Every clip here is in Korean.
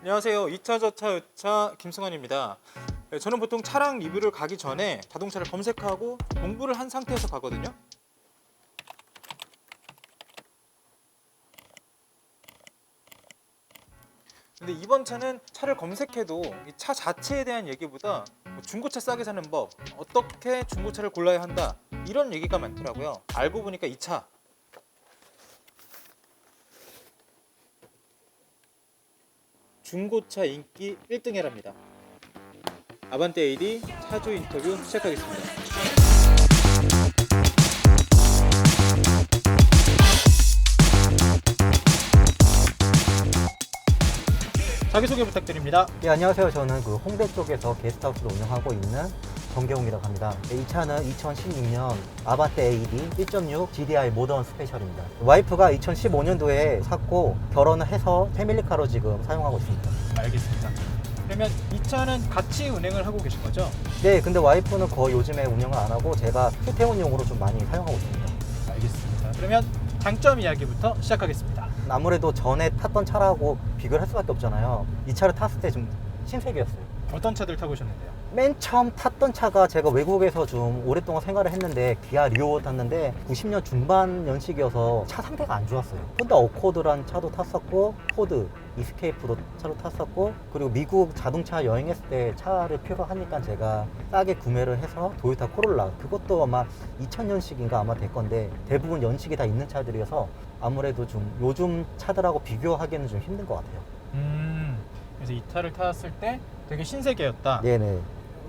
안녕하세요. 2차 저차 유차 김승환입니다. 저는 보통 차량 리뷰를 가기 전에 자동차를 검색하고 공부를 한 상태에서 가거든요. 근데 이번 차는 차를 검색해도 이 차 자체에 대한 얘기보다 중고차 싸게 사는 법, 어떻게 중고차를 골라야 한다, 이런 얘기가 많더라고요. 알고 보니까 이 차 중고차 인기 1등이랍니다. 아반떼 AD 차주 인터뷰 시작하겠습니다. 자기소개 부탁드립니다. 네, 안녕하세요. 저는 그 홍대 쪽에서 게스트하우스를 운영하고 있는 정경웅이라고 합니다. 이 차는 2016년 아반떼 AD 1.6 GDI 모던 스페셜입니다. 와이프가 2015년도에 샀고 결혼을 해서 패밀리카로 지금 사용하고 있습니다. 알겠습니다. 그러면 이 차는 같이 운행을 하고 계신 거죠? 네, 근데 와이프는 거의 요즘에 운영을 안 하고 제가 휴대용으로 좀 많이 사용하고 있습니다. 알겠습니다. 그러면 장점 이야기부터 시작하겠습니다. 아무래도 전에 탔던 차라고 비교를 할 수밖에 없잖아요. 이 차를 탔을 때 좀 신세계였어요. 어떤 차들 타보셨는데요? 맨 처음 탔던 차가 제가 외국에서 좀 오랫동안 생활을 했는데 기아 리오 탔는데 90년 중반 연식이어서 차 상태가 안 좋았어요. 혼다 어코드란 차도 탔었고 포드 이스케이프도 차로 탔었고, 그리고 미국 자동차 여행했을 때 차를 필요로 하니까 제가 싸게 구매를 해서 도요타 코롤라, 그것도 아마 2000년식인가 아마 될 건데 대부분 연식이 다 있는 차들이어서 아무래도 좀 요즘 차들하고 비교하기에는 좀 힘든 것 같아요. 그래서 이 차를 탔을 때 되게 신세계였다. 네네.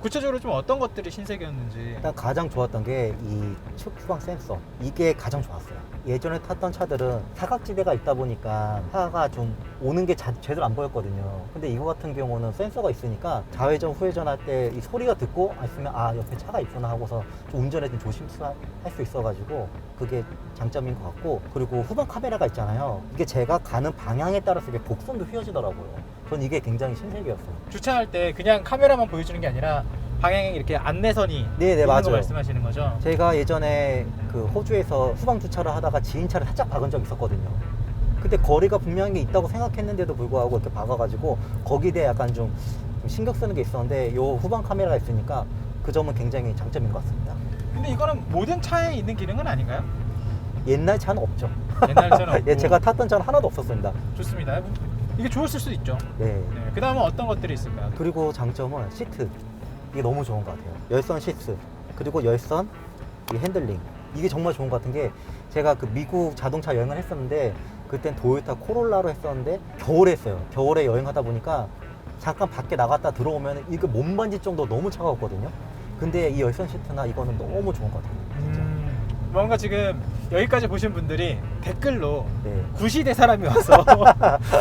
구체적으로 좀 어떤 것들이 신세계였는지. 일단 가장 좋았던 게 이 측 후방 센서, 이게 가장 좋았어요. 예전에 탔던 차들은 사각지대가 있다 보니까 차가 좀 오는 게 제대로 안 보였거든요. 근데 이거 같은 경우는 센서가 있으니까 좌회전 후회전 할 때 이 소리가 듣고 있으면 아 옆에 차가 있구나 하고서 좀 운전에 좀 조심할 수 있어가지고 그게 장점인 것 같고, 그리고 후방 카메라가 있잖아요. 이게 제가 가는 방향에 따라서 이게 곡선도 휘어지더라고요. 전 이게 굉장히 신세계였어요. 주차할 때 그냥 카메라만 보여주는 게 아니라 방향에 이렇게 안내선이 네네, 있는 맞아요. 거 말씀하시는 거죠? 제가 예전에 그 호주에서 후방 주차를 하다가 지인 차를 살짝 박은 적이 있었거든요. 그때 거리가 분명히 있다고 생각했는데도 불구하고 이렇게 박아가지고 거기에 대해 약간 좀 신경 쓰는 게 있었는데 요 후방 카메라가 있으니까 그 점은 굉장히 장점인 것 같습니다. 근데 이거는 모든 차에 있는 기능은 아닌가요? 옛날 차는 없죠. 옛날 차는 없고. 예, 제가 탔던 차는 하나도 없었습니다. 좋습니다. 이게 좋았을 수도 있죠. 네. 네. 그 다음은 어떤 것들이 있을까요? 그리고 장점은 시트, 이게 너무 좋은 것 같아요. 열선 시트, 그리고 열선 이 핸들링, 이게 정말 좋은 것 같은 게 제가 그 미국 자동차 여행을 했었는데 그땐 도요타 코롤라로 했었는데 겨울에 했어요. 겨울에 여행하다 보니까 잠깐 밖에 나갔다 들어오면 이거 못 만질 정도 너무 차가웠거든요. 근데 이 열선 시트나 이거는 너무 좋은 것 같아요. 진짜. 뭔가 지금 여기까지 보신 분들이 댓글로 네, 구시대 사람이 와서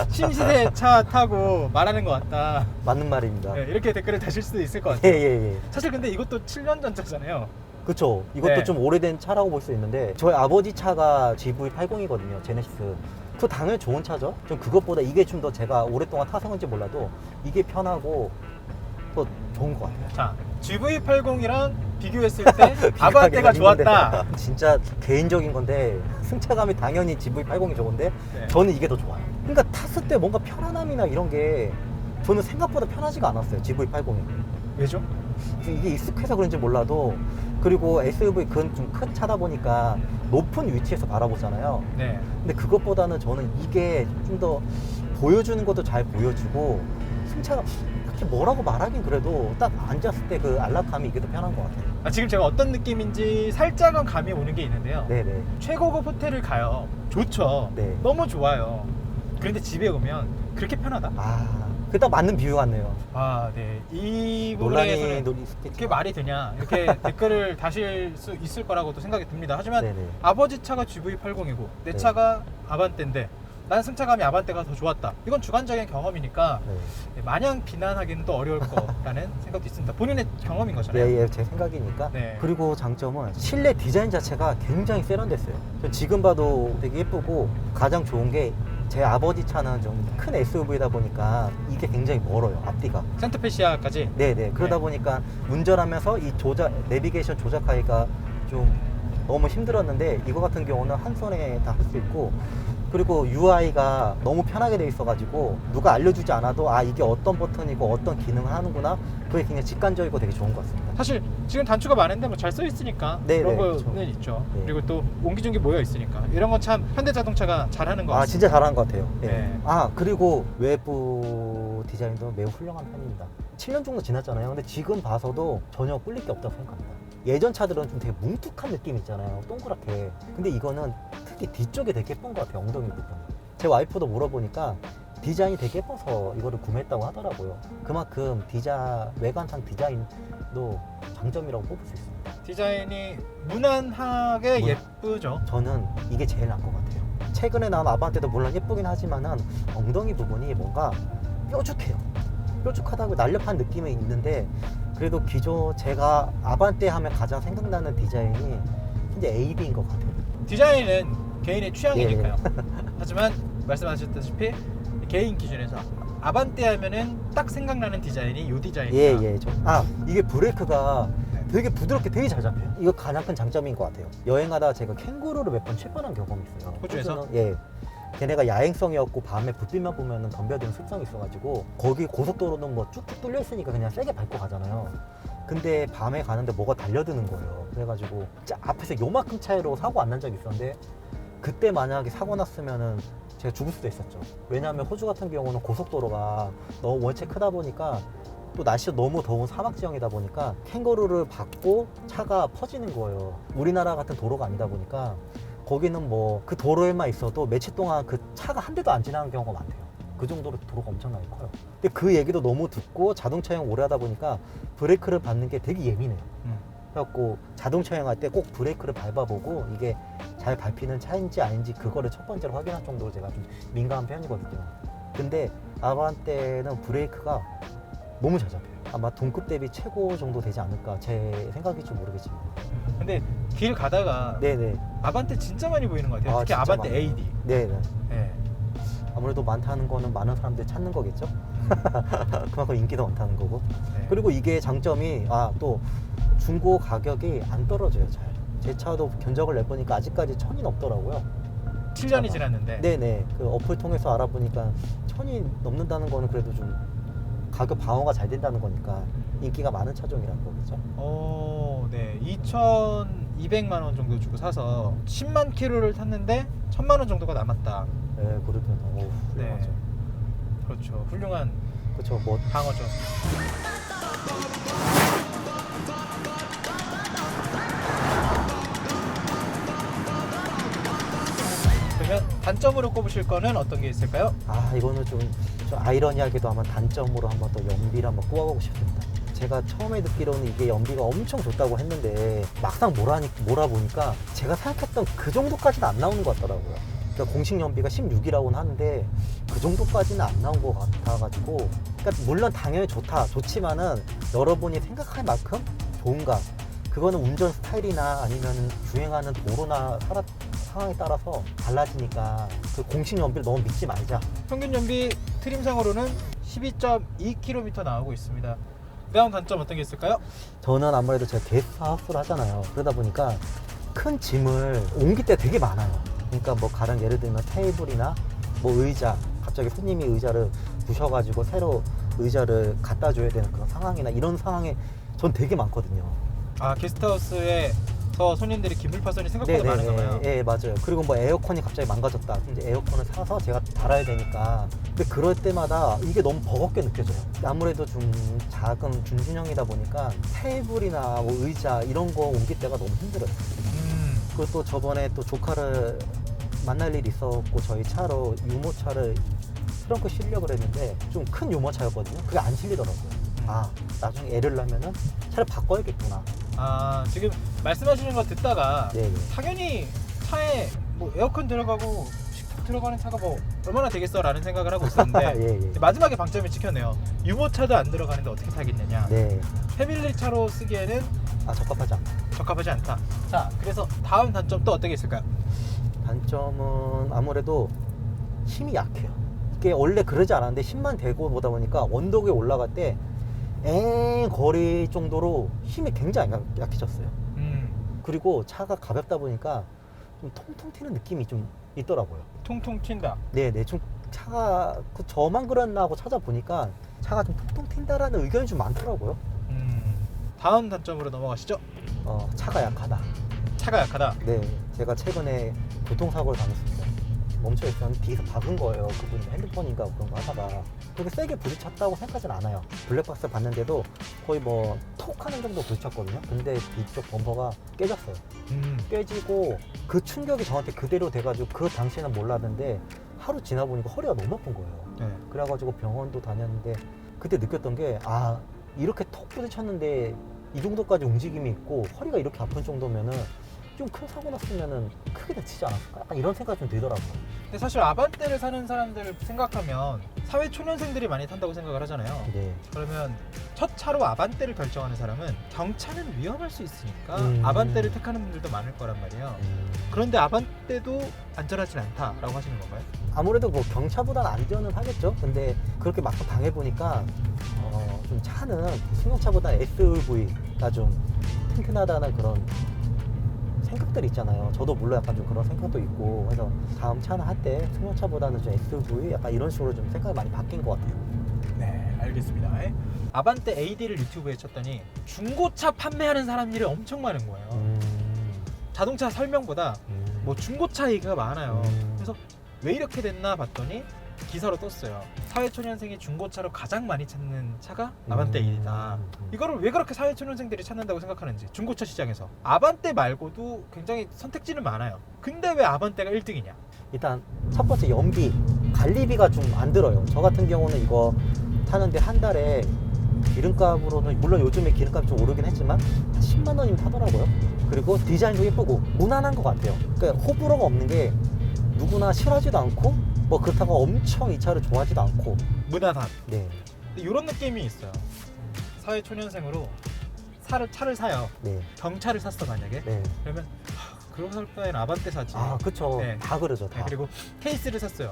신시대 차 타고 말하는 것 같다. 맞는 말입니다. 네, 이렇게 댓글을 다실 수도 있을 것 예, 같아요. 예, 예. 사실 근데 이것도 7년 전 차잖아요. 그쵸. 이것도 네. 좀 오래된 차라고 볼 수 있는데 저희 아버지 차가 GV80이거든요. 제네시스. 그 당연히 좋은 차죠. 좀 그것보다 이게 좀 더 제가 오랫동안 타서 그런지 몰라도 이게 편하고 또 좋은 것 같아요. 자, GV80이랑 비교했을 때 아반떼가 좋았다. 진짜 개인적인 건데 승차감이 당연히 GV80이 좋은데 네. 저는 이게 더 좋아요. 그러니까 탔을 때 뭔가 편안함이나 이런 게 저는 생각보다 편하지가 않았어요. GV80이. 왜죠? 이게 익숙해서 그런지 몰라도, 그리고 SUV 그건 좀 큰 차다 보니까 높은 위치에서 바라보잖아요. 네. 근데 그것보다는 저는 이게 좀 더 보여주는 것도 잘 보여주고 승차가 딱히 뭐라고 말하긴 그래도 딱 앉았을 때 그 안락감이 이게 더 편한 것 같아요. 지금 제가 어떤 느낌인지 살짝은 감이 오는 게 있는데요. 네네. 최고급 호텔을 가요. 좋죠. 네. 너무 좋아요. 그런데 집에 오면 그렇게 편하다? 그게 딱 맞는 비유 같네요. 아, 네. 이 부분에 논란이 대해서는 있겠지만. 그게 말이 되냐 이렇게 댓글을 다실 수 있을 거라고도 생각이 듭니다. 하지만 네네. 아버지 차가 GV80이고 내 네. 차가 아반떼인데 난 승차감이 아반떼가 더 좋았다. 이건 주관적인 경험이니까 네. 마냥 비난하기는 또 어려울 거라는 생각도 있습니다. 본인의 경험인 거잖아요. 예, 예, 제 생각이니까. 네. 그리고 장점은 실내 디자인 자체가 굉장히 세련됐어요. 지금 봐도 되게 예쁘고, 가장 좋은 게 제 아버지 차는 좀 큰 SUV다 보니까 이게 굉장히 멀어요, 앞뒤가. 센트페시아까지. 네네. 그러다 네. 보니까 운전하면서 이 내비게이션 조작하기가 좀 너무 힘들었는데 이거 같은 경우는 한 손에 다 할 수 있고, 그리고 UI가 너무 편하게 돼 있어가지고 누가 알려주지 않아도 아 이게 어떤 버튼이고 어떤 기능을 하는구나 그게 굉장히 직관적이고 되게 좋은 것 같습니다. 사실 지금 단추가 많은데 뭐 잘 써 있으니까 네, 그런 네, 거는 그렇죠. 있죠. 네. 그리고 또 옹기종기 모여 있으니까 이런 건 참 현대자동차가 잘하는 것 아 같습니다. 진짜 잘하는 것 같아요. 네. 네. 아 그리고 외부 디자인도 매우 훌륭한 편입니다. 7년 정도 지났잖아요. 근데 지금 봐서도 전혀 꿀릴 게 없다고 생각합니다. 예전 차들은 좀 되게 뭉툭한 느낌 있잖아요. 동그랗게. 근데 이거는 특히 뒤쪽이 되게 예쁜 것 같아요. 엉덩이 부분. 제 와이프도 물어보니까 디자인이 되게 예뻐서 이거를 구매했다고 하더라고요. 그만큼 외관상 디자인도 장점이라고 뽑을 수 있습니다. 디자인이 무난하게 문- 예쁘죠. 저는 이게 제일 나은 것 같아요. 최근에 나온 아반떼도 물론 예쁘긴 하지만은 엉덩이 부분이 뭔가 뾰족해요. 뾰족하다고 날렵한 느낌이 있는데 그래도 제가 아반떼 하면 가장 생각나는 디자인이 이제 AD인 것 같아요. 디자인은 개인의 취향이니까요. 예, 하지만 말씀하셨다시피 개인 기준에서 아반떼 하면은 딱 생각나는 디자인이 이 디자인이다. 예. 이게 브레이크가 되게 부드럽게 되게 잘 잡혀요. 이거 가장 큰 장점인 것 같아요. 여행하다 제가 캥거루를 몇 번 실뻔한 경험이 있어요. 호주에서? 호주는, 예. 걔네가 야행성이었고 밤에 불빛만 보면 덤벼드는 습성이 있어가지고 거기 고속도로는 뭐 쭉쭉 뚫려 있으니까 그냥 세게 밟고 가잖아요. 근데 밤에 가는데 뭐가 달려드는 거예요. 그래가지고 진짜 앞에서 요만큼 차이로 사고 안 난 적이 있었는데 그때 만약에 사고 났으면은 제가 죽을 수도 있었죠. 왜냐하면 호주 같은 경우는 고속도로가 너무 원체 크다 보니까 또 날씨가 너무 더운 사막 지형이다 보니까 캥거루를 밟고 차가 퍼지는 거예요. 우리나라 같은 도로가 아니다 보니까 거기는 뭐 그 도로에만 있어도 며칠 동안 그 차가 한 대도 안 지나는 경우가 많대요. 그 정도로 도로가 엄청나게 커요. 근데 그 얘기도 너무 듣고 자동차 여행 오래 하다 보니까 브레이크를 밟는 게 되게 예민해요. 그래갖고 자동차 여행할 때 꼭 브레이크를 밟아보고 이게 잘 밟히는 차인지 아닌지 그거를 첫 번째로 확인할 정도로 제가 좀 민감한 편이거든요. 근데 아반떼는 브레이크가 너무 잘 잡혀요. 아마 동급 대비 최고 정도 되지 않을까 제 생각일지 모르겠지만. 근데 길 가다가 네네. 아반떼 진짜 많이 보이는 것 같아요. 아, 특히 진짜 아반떼 많아요. AD. 네네. 네. 아무래도 많다는 거는 많은 사람들이 찾는 거겠죠. 그만큼 인기도 많다는 거고. 네. 그리고 이게 장점이 또 중고 가격이 안 떨어져요. 잘. 제 차도 견적을 내보니까 아직까지 1000이 넘더라고요. 7년이 차가. 지났는데. 네네. 그 어플 통해서 알아보니까 1000이 넘는다는 거는 그래도 좀 가격 방어가 잘 된다는 거니까 인기가 많은 차종이라는 거겠죠. 네. 2,200만 원 정도 주고 사서 10만 킬로를 탔는데 1,000만 원 정도가 남았다. 네, 그러면 훌륭하죠. 네. 그렇죠. 훌륭한 그렇죠. 뭐 방어죠. 그러면 단점으로 꼽으실 거는 어떤 게 있을까요? 이거는 좀 아이러니하게도 한번 단점으로 한번 또 연비를 한번 꼽아보고 싶습니다. 제가 처음에 듣기로는 이게 연비가 엄청 좋다고 했는데 막상 몰아보니까 제가 생각했던 그 정도까지는 안 나오는 것 같더라고요. 그러니까 공식 연비가 16이라고는 하는데 그 정도까지는 안 나온 것 같아가지고 그러니까 물론 당연히 좋지만은 여러분이 생각할 만큼 좋은가 그거는 운전 스타일이나 아니면 주행하는 도로나 상황에 따라서 달라지니까 그 공식 연비를 너무 믿지 말자. 평균 연비 트림상으로는 12.2km 나오고 있습니다. 다음 단점 어떤 게 있을까요? 저는 아무래도 제가 게스트하우스를 하잖아요. 그러다 보니까 큰 짐을 옮길 때 되게 많아요. 그러니까 뭐 가령 예를 들면 테이블이나 뭐 의자, 갑자기 손님이 의자를 부셔가지고 새로 의자를 갖다 줘야 되는 그런 상황이나 이런 상황에 전 되게 많거든요. 게스트하우스에서 손님들이 기물 파손이 생각보다 많은가 봐요. 예, 맞아요. 그리고 뭐 에어컨이 갑자기 망가졌다. 이제 에어컨을 사서 제가 달아야 되니까. 근데 그럴 때마다 이게 너무 버겁게 느껴져요. 아무래도 좀 작은 준준형이다 보니까 테이블이나 뭐 의자 이런 거 옮길 때가 너무 힘들어요. 그리고 또 저번에 또 조카를 만날 일이 있었고 저희 차로 유모차를 트렁크 실려고 했는데 좀 큰 유모차였거든요. 그게 안 실리더라고요. 나중에 애를 낳으면은 차를 바꿔야겠구나. 지금 말씀하시는 거 듣다가 네. 당연히 차에 뭐 에어컨 들어가고 식탁 들어가는 차가 뭐 얼마나 되겠어라는 생각을 하고 있었는데 예. 마지막에 방점을 찍혔네요. 유모차도 안 들어가는데 어떻게 타겠느냐. 네. 패밀리 차로 쓰기에는 적합하지 않다. 적합하지 않다. 자, 그래서 다음 단점 또 어떤 게 있을까요? 단점은 아무래도 힘이 약해요. 이게 원래 그러지 않았는데 힘만 대고 보다 보니까 언덕에 올라갈 때 거리 정도로 힘이 굉장히 약해졌어요. 그리고 차가 가볍다 보니까 좀 통통 튀는 느낌이 좀 있더라고요. 통통 튄다. 네네. 좀 차가 저만 그랬나 하고 찾아보니까 차가 좀 통통 튄다라는 의견이 좀 많더라고요. 다음 단점으로 넘어가시죠. 차가 약하다. 차가 약하다. 네, 제가 최근에 교통사고를 당했습니다. 멈춰 있었는데 뒤에서 박은 거예요. 그분이 핸드폰인가 그런 거 하다가. 그렇게 세게 부딪혔다고 생각하진 않아요. 블랙박스 봤는데도 거의 뭐 톡 하는 정도 부딪혔거든요. 근데 뒤쪽 범퍼가 깨졌어요. 깨지고 그 충격이 저한테 그대로 돼가지고 그 당시에는 몰랐는데 하루 지나 보니까 허리가 너무 아픈 거예요. 네. 그래가지고 병원도 다녔는데 그때 느꼈던 게 이렇게 톡 부딪혔는데 이 정도까지 움직임이 있고 허리가 이렇게 아픈 정도면은 좀 큰 사고 났으면은 크게 다치지 않았을까? 약간 이런 생각이 좀 들더라고요. 근데 사실 아반떼를 사는 사람들을 생각하면 사회 초년생들이 많이 탄다고 생각을 하잖아요. 네. 그러면 첫 차로 아반떼를 결정하는 사람은 경차는 위험할 수 있으니까 음. 아반떼를 택하는 분들도 많을 거란 말이에요. 그런데 아반떼도 안전하진 않다라고 하시는 건가요? 아무래도 뭐 경차보다는 안전은 하겠죠. 근데 그렇게 막상 당해보니까 좀 차는 승용차보다 SUV가 좀 튼튼하다는 그런 생각들이 있잖아요. 저도 물론 약간 좀 그런 생각도 있고 그래서 다음 차는 할 때 승용차보다는 좀 SUV 약간 이런 식으로 좀 생각이 많이 바뀐 것 같아요. 네, 알겠습니다. 아반떼 AD를 유튜브에 쳤더니 중고차 판매하는 사람들이 엄청 많은 거예요. 자동차 설명보다 뭐 중고차 얘기가 많아요. 그래서 왜 이렇게 됐나 봤더니 기사로 떴어요. 사회초년생이 중고차로 가장 많이 찾는 차가 아반떼 AD다. 이거를 왜 그렇게 사회초년생들이 찾는다고 생각하는지, 중고차 시장에서 아반떼 말고도 굉장히 선택지는 많아요. 근데 왜 아반떼가 1등이냐? 일단 첫 번째 연비, 관리비가 좀 안 들어요. 저 같은 경우는 이거 타는데 한 달에 기름값으로는 물론 요즘에 기름값이 좀 오르긴 했지만 한 10만 원이면 타더라고요. 그리고 디자인도 예쁘고 무난한 것 같아요. 그러니까 호불호가 없는 게 누구나 싫어하지도 않고 뭐 그렇다고 엄청 이 차를 좋아하지도 않고. 무난한. 네. 이런 느낌이 있어요. 사회초년생으로 차를 사요. 네. 경차를 샀어 만약에. 네. 그러면 그런 살 바에는 아반떼 사지. 그쵸. 네. 다 그러죠. 다. 네, 그리고 케이스를 샀어요.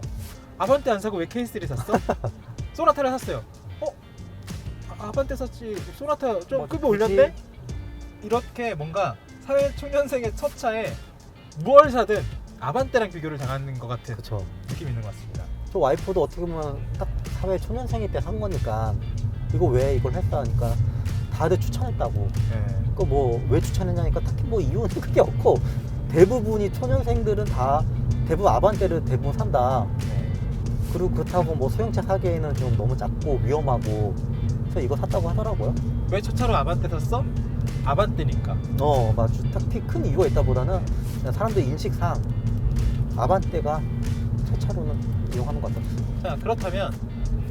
아반떼 안 사고 왜 케이스를 샀어? 소나타를 샀어요. 아반떼 샀지. 소나타 좀 급이 올렸네? 이렇게 뭔가 사회초년생의 첫 차에 무얼 사든 아반떼랑 비교를 당하는 것 같은 그쵸. 느낌이 있는 것 같습니다. 저 와이프도 어떻게 보면 딱 사회 초년생일 때 산 거니까 이거 왜 이걸 했다 하니까 다들 추천했다고. 네. 그 뭐 왜 추천했냐니까 딱히 뭐 이유는 크게 없고 대부분이 초년생들은 다 대부분 아반떼를 대부분 산다. 네. 그리고 그렇다고 뭐 소형차 사기에는 좀 너무 작고 위험하고 그래서 이거 샀다고 하더라고요. 왜 첫 차로 아반떼 샀어? 아반떼니까. 맞아. 딱히 큰 이유가 있다보다는 그냥 사람들 인식상 아반떼가 첫 차로는 이용하는 것 같았어요. 자, 그렇다면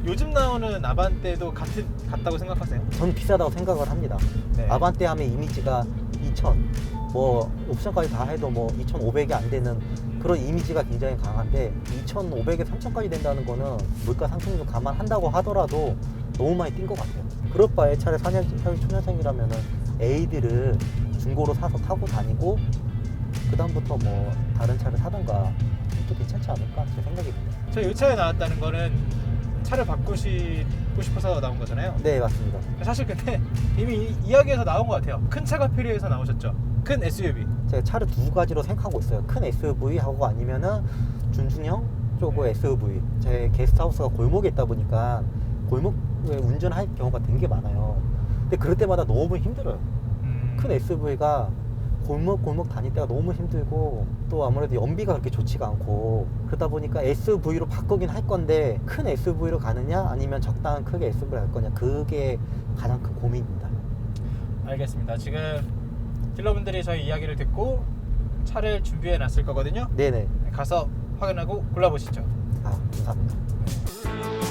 요즘 나오는 아반떼도 같다고 생각하세요? 저는 비싸다고 생각을 합니다. 네. 아반떼 하면 이미지가 2,000, 뭐 옵션까지 다 해도 뭐 2,500이 안 되는 그런 이미지가 굉장히 강한데 2,500에 3,000까지 된다는 거는 물가 상승 좀 감안한다고 하더라도 너무 많이 뛴 것 같아요. 그럴 바에 차라리 초년생이라면은 에이드를 중고로 사서 타고 다니고 그 다음부터 뭐 다른 차를 사던가 또 괜찮지 않을까 제 생각이 듭니다. 저희 이 차에 나왔다는 거는 차를 바꾸시고 싶어서 나온 거잖아요. 네, 맞습니다. 사실 근데 이미 이야기에서 나온 것 같아요. 큰 차가 필요해서 나오셨죠. 큰 SUV. 제가 차를 두 가지로 생각하고 있어요. 큰 SUV하고 아니면은 준중형 쪽의 SUV. 제 게스트하우스가 골목에 있다 보니까 골목에 운전할 경우가 되게 많아요. 근데 그럴 때마다 너무 힘들어요. 큰 SUV가 골목 다닐 때가 너무 힘들고 또 아무래도 연비가 그렇게 좋지가 않고 그러다 보니까 SUV로 바꾸긴 할 건데 큰 SUV로 가느냐 아니면 적당한 크게 SUV로 갈 거냐 그게 가장 큰 고민입니다. 알겠습니다. 지금 딜러분들이 저희 이야기를 듣고 차를 준비해 놨을 거거든요. 네네. 가서 확인하고 골라보시죠. 감사합니다.